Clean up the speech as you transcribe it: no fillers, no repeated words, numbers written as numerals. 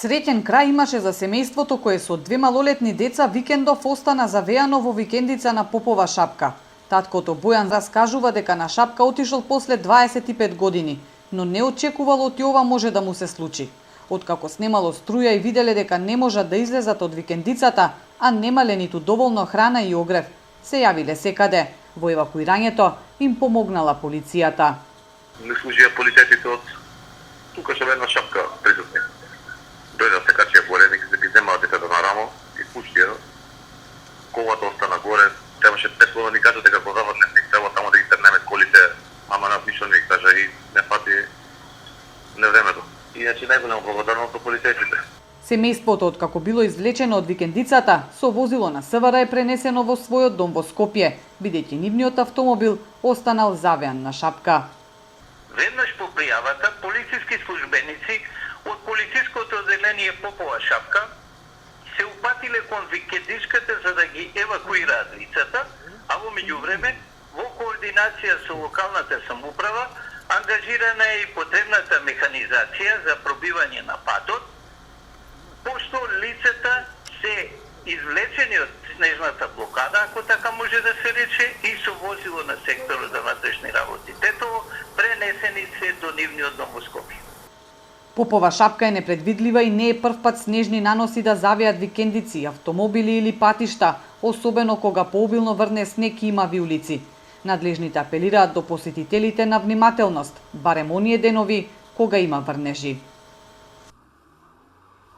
Среќен крај имаше за семејството кое со две малолетни деца викендов остана завеано во викендица на Попова шапка. Таткото Бојан раскажува дека на шапка отишол после 25 години, но не очекувал оти ова може да му се случи. Откако снемало струја и виделе дека не можат да излезат од викендицата, а немале ниту доволно храна и огрев, се јавиле секаде. Во евакуирањето им помогнала полицијата. Не служија полицајците од тука што бе на шапка присутни. Дојда се качија горе, нека се ги земаа детето на рамо и пуштија. Колата остана горе, требаше 5 слова ни кажа дека го заврне, не треба само да ги трнеме колите, ама на ништо не кажа и не фати не времето. Иначе најголема благодарност до полицајците. Семејството, откако било извлечено од викендицата, со возило на СВР е пренесено во својот дом во Скопје, бидејќи нивниот автомобил останал завеан на шапка. Веднаш по пријавата, полициски службеници од полициското одделение Попова шапка се упатиле кон викендичката за да ги евакуираат лицата, а во меѓувреме, во координација со локалната самоуправа, ангажирана е и потребната механизација за пробивање на патот, пошто лицата се извлечени од снежната блокада, ако така може да се рече, и со возило на секторот за внатрешни работи. Тетово пренесени се до нивниот дом во Скопје. Попова шапка е непредвидлива и не е првпат снежни наноси да завијат викендици, автомобили или патишта, особено кога пообилно врне снег и има виулици. Надлежните апелираат до посетителите на внимателност, барем оние денови кога има врнежи.